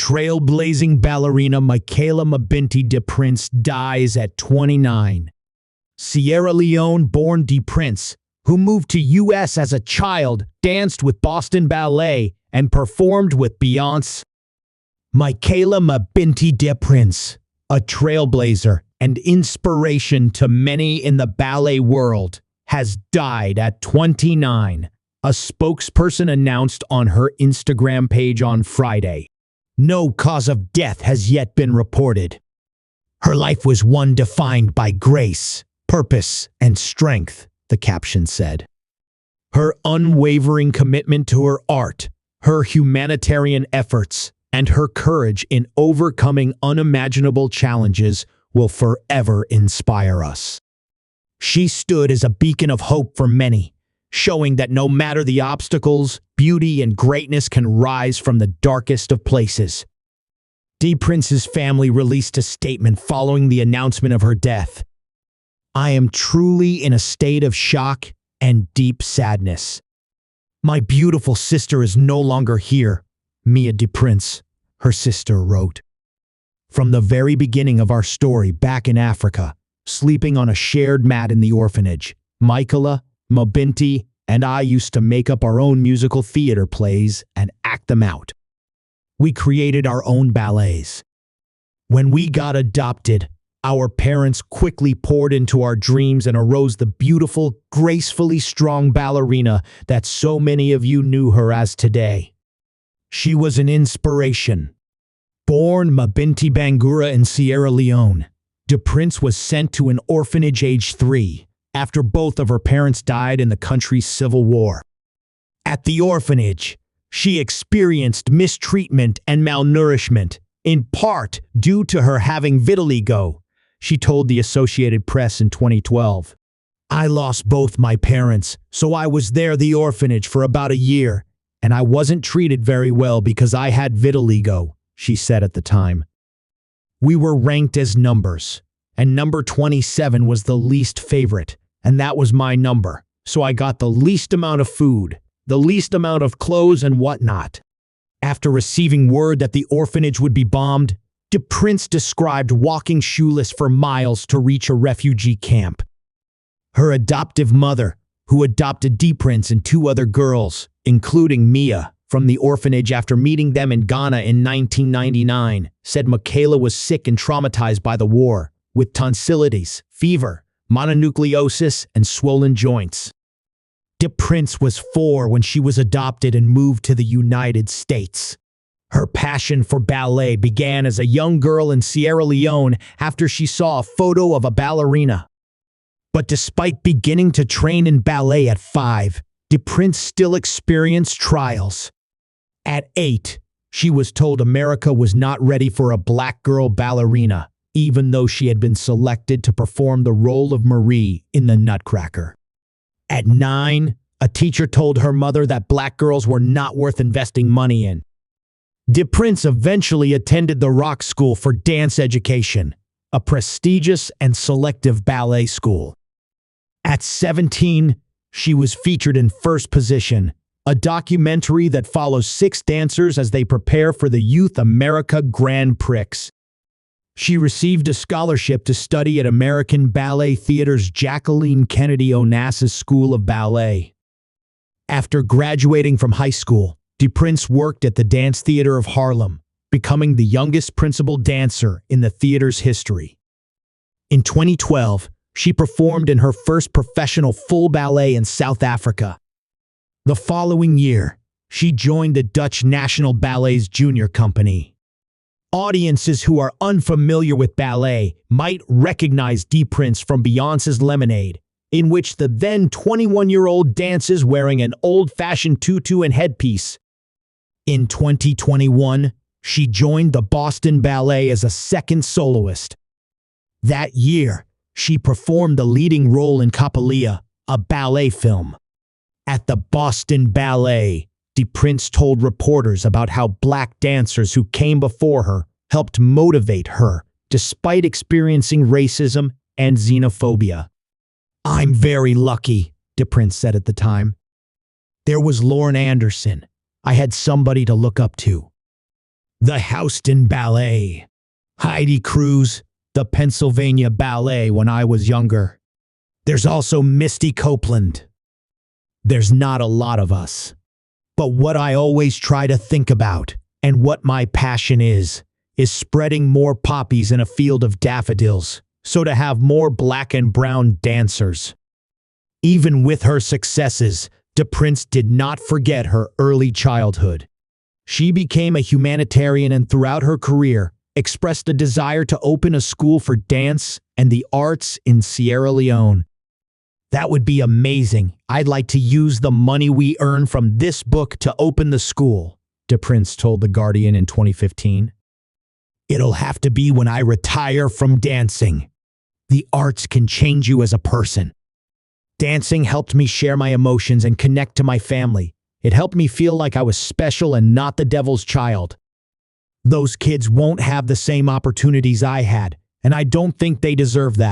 Trailblazing ballerina Michaela Mabinty DePrince dies at 29. Leone-born DePrince, who moved to U.S. as a child, danced with Boston Ballet, and performed with Beyoncé. Michaela Mabinty DePrince, a trailblazer and inspiration to many in the ballet world, has died at 29, a spokesperson announced on her Instagram page on Friday. No cause of death has yet been reported. Her life was one defined by grace, purpose, and strength, the caption said. Her unwavering commitment to her art, her humanitarian efforts, and her courage in overcoming unimaginable challenges will forever inspire us. She stood as a beacon of hope for many, showing that no matter the obstacles, beauty and greatness can rise from the darkest of places. DePrince's family released a statement following the announcement of her death. "I am truly in a state of shock and deep sadness. My beautiful sister is no longer here," Mia DePrince, her sister, wrote. "From the very beginning of our story back in Africa, sleeping on a shared mat in the orphanage, Michaela, Mabinty, and I used to make up our own musical theater plays and act them out. We created our own ballets. When we got adopted, our parents quickly poured into our dreams and arose the beautiful, gracefully strong ballerina that so many of you knew her as today. She was an inspiration." Born Mabinty Bangura in Sierra Leone, DePrince was sent to an orphanage age 3 after both of her parents died in the country's civil war. At the orphanage, she experienced mistreatment and malnourishment, in part due to her having vitiligo, she told the Associated Press in 2012. "I lost both my parents, so I was there the orphanage for about a year, and I wasn't treated very well because I had vitiligo," she said at the time. "We were ranked as numbers, and number 27 was the least favorite, and that was my number, so I got the least amount of food, the least amount of clothes and whatnot." After receiving word that the orphanage would be bombed, DePrince described walking shoeless for miles to reach a refugee camp. Her adoptive mother, who adopted DePrince and 2 other girls, including Mia, from the orphanage after meeting them in Ghana in 1999, said Michaela was sick and traumatized by the war, with tonsillitis, fever, mononucleosis, and swollen joints. DePrince was 4 when she was adopted and moved to the United States. Her passion for ballet began as a young girl in Sierra Leone after she saw a photo of a ballerina. But despite beginning to train in ballet at 5, DePrince still experienced trials. At 8, she was told America was not ready for a black girl ballerina, even though she had been selected to perform the role of Marie in The Nutcracker. At 9, a teacher told her mother that black girls were not worth investing money in. DePrince eventually attended the Rock School for Dance Education, a prestigious and selective ballet school. At 17, she was featured in First Position, a documentary that follows 6 dancers as they prepare for the Youth America Grand Prix. She received a scholarship to study at American Ballet Theater's Jacqueline Kennedy Onassis School of Ballet. After graduating from high school, DePrince worked at the Dance Theater of Harlem, becoming the youngest principal dancer in the theater's history. In 2012, she performed in her first professional full ballet in South Africa. The following year, she joined the Dutch National Ballet's junior company. Audiences who are unfamiliar with ballet might recognize DePrince from Beyoncé's Lemonade, in which the then 21-year-old dances wearing an old-fashioned tutu and headpiece. In 2021, she joined the Boston Ballet as a second soloist. That year, she performed the leading role in Capoeira, a ballet film. At the Boston Ballet, DePrince told reporters about how black dancers who came before her helped motivate her despite experiencing racism and xenophobia. "I'm very lucky," DePrince said at the time. "There was Lauren Anderson. I had somebody to look up to. the Houston Ballet, Heidi Cruz, the Pennsylvania Ballet when I was younger. There's also Misty Copeland. There's not a lot of us. But what I always try to think about, and what my passion is spreading more poppies in a field of daffodils, so to have more black and brown dancers. Even with her successes, DePrince did not forget her early childhood. She became a humanitarian and throughout her career expressed a desire to open a school for dance and the arts in Sierra Leone. That would be amazing. I'd like to use the money we earn from this book to open the school, DePrince told The Guardian in 2015. It'll have to be when I retire from dancing. The arts can change you as a person. Dancing helped me share my emotions and connect to my family. It helped me feel like I was special and not the devil's child. Those kids won't have the same opportunities I had, and I don't think they deserve that.